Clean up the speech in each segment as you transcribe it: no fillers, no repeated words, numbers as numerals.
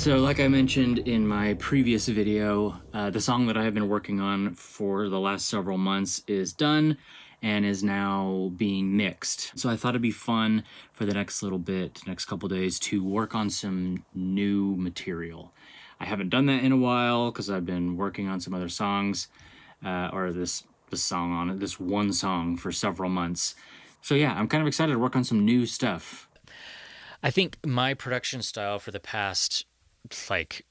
So like I mentioned in my previous video, the song that I have been working on for the last several months is done and is now being mixed. So I thought it'd be fun for the next little bit, next couple days, to work on some new material. I haven't done that in a while because I've been working on some other songs, or this song on it, this one song for several months. So yeah, I'm kind of excited to work on some new stuff. I think my production style for the past like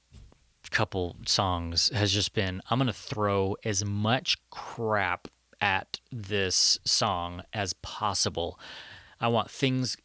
couple songs has just been I'm going to throw as much crap at this song as possible. I want things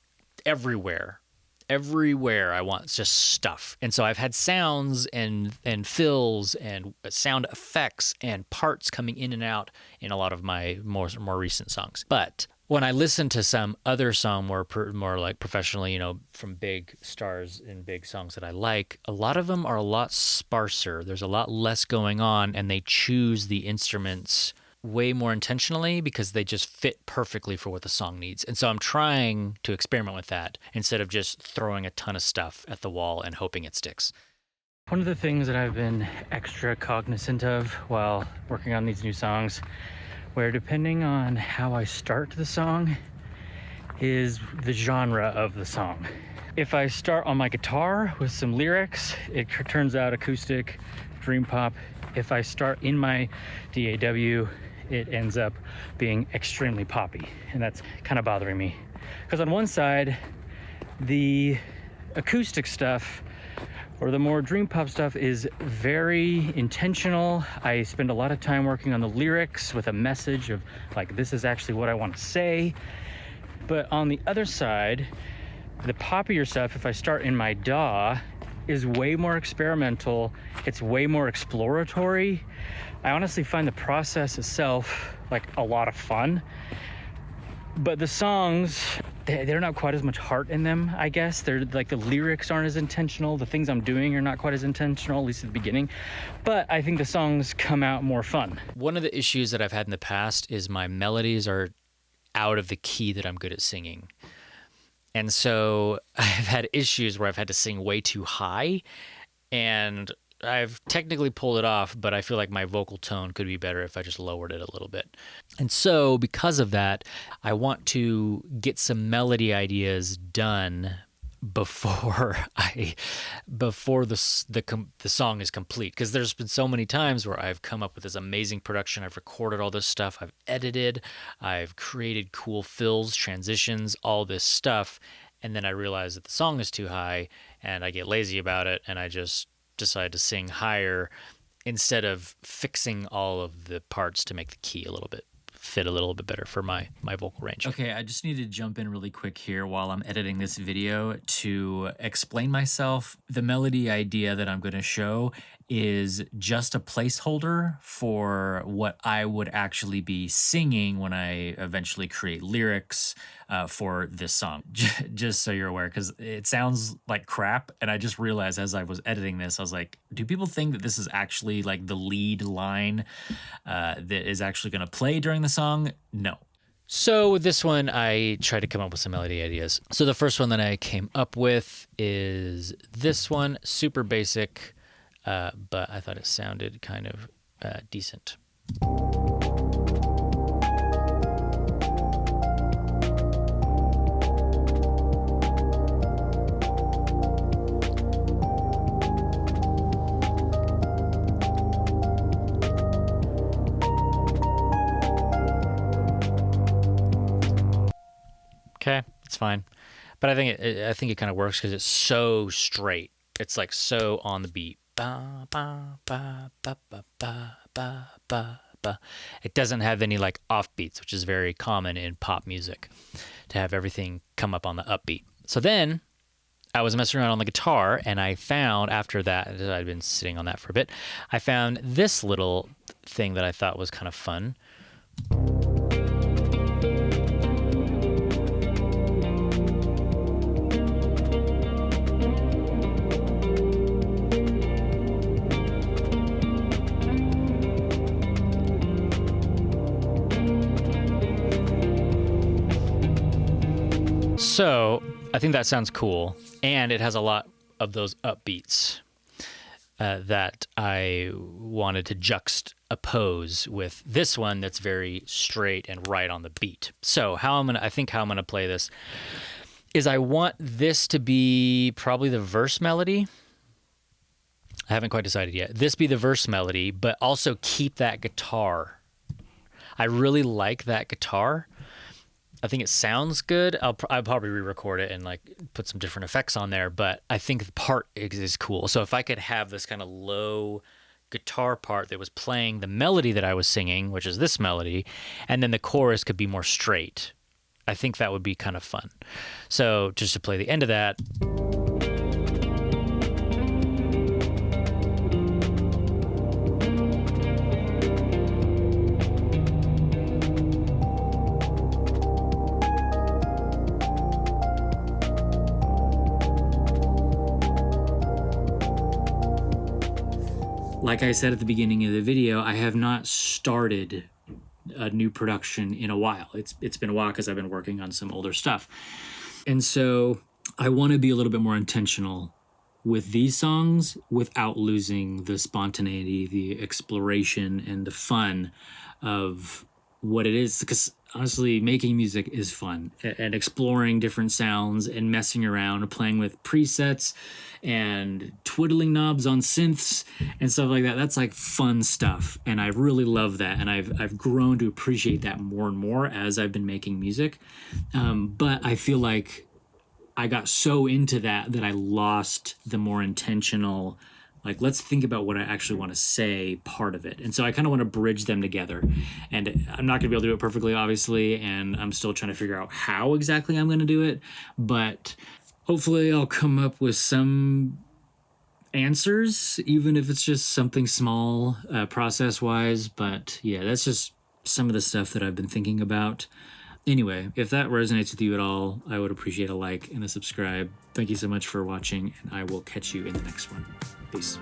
everywhere. Everywhere I want just stuff. And so I've had sounds and fills and sound effects and parts coming in and out in a lot of my more recent songs. But when I listen to some other song more like professionally, you know, from big stars in big songs that I like, a lot of them are a lot sparser. There's a lot less going on, and they choose the instruments way more intentionally because they just fit perfectly for what the song needs. And so I'm trying to experiment with that instead of just throwing a ton of stuff at the wall and hoping it sticks. One of the things that I've been extra cognizant of while working on these new songs, where depending on how I start the song, is the genre of the song. If I start on my guitar with some lyrics, it turns out acoustic, dream pop. If I start in my DAW, it ends up being extremely poppy, and that's kind of bothering me. Because on one side, the acoustic stuff or the more dream pop stuff is very intentional. I spend a lot of time working on the lyrics with a message of like, this is actually what I want to say. But on the other side, the poppier stuff, if I start in my DAW, is way more experimental. It's way more exploratory. I honestly find the process itself like a lot of fun. But the songs, they're not quite as much heart in them, I guess. They're like, the lyrics aren't as intentional. The things I'm doing are not quite as intentional, at least at the beginning. But I think the songs come out more fun. One of the issues that I've had in the past is my melodies are out of the key that I'm good at singing. And so I've had issues where I've had to sing way too high, and I've technically pulled it off, but I feel like my vocal tone could be better if I just lowered it a little bit. And so because of that, I want to get some melody ideas done before the song is complete, because there's been so many times where I've come up with this amazing production, I've recorded all this stuff, I've edited, I've created cool fills, transitions, all this stuff, and then I realize that the song is too high and I get lazy about it and I just decide to sing higher instead of fixing all of the parts to make the key fit a little bit better for my vocal range. Okay, I just need to jump in really quick here while I'm editing this video to explain myself. The melody idea that I'm going to show is just a placeholder for what I would actually be singing when I eventually create lyrics for this song. Just so you're aware, because it sounds like crap, and I just realized as I was editing this, I was like, do people think that this is actually like the lead line that is actually going to play during the song? No. So with this one, I tried to come up with some melody ideas. So the first one that I came up with is this one, super basic, but I thought it sounded kind of decent. Okay, it's fine, but I think it kind of works because it's so straight. It's like so on the beat. Ba, ba, ba, ba, ba, ba, ba, ba, ba. It doesn't have any like offbeats, which is very common in pop music, to have everything come up on the upbeat. So then I was messing around on the guitar, and I found, after that, I'd been sitting on that for a bit, I found this little thing that I thought was kind of fun. So I think that sounds cool, and it has a lot of those upbeats. that I wanted to juxtapose with this one that's very straight and right on the beat. So how I'm gonna play this is I want this to be probably the verse melody. I haven't quite decided yet. This be the verse melody, but also keep that guitar. I really like that guitar. I think it sounds good. I'll probably re-record it and like put some different effects on there, but I think the part is cool. So if I could have this kind of low guitar part that was playing the melody that I was singing, which is this melody, and then the chorus could be more straight, I think that would be kind of fun. So just to play the end of that. Like I said at the beginning of the video, I have not started a new production in a while. It's been a while because I've been working on some older stuff. And so I want to be a little bit more intentional with these songs without losing the spontaneity, the exploration, and the fun of what it is. Because honestly, making music is fun, and exploring different sounds and messing around and playing with presets and twiddling knobs on synths and stuff like that. That's like fun stuff. And I really love that. And I've grown to appreciate that more and more as I've been making music. But I feel like I got so into that I lost the more intentional, like, let's think about what I actually want to say part of it. And so I kind of want to bridge them together. And I'm not going to be able to do it perfectly, obviously, and I'm still trying to figure out how exactly I'm going to do it. But hopefully I'll come up with some answers, even if it's just something small, process-wise. But yeah, that's just some of the stuff that I've been thinking about. Anyway, if that resonates with you at all, I would appreciate a like and a subscribe. Thank you so much for watching, and I will catch you in the next one. Peace.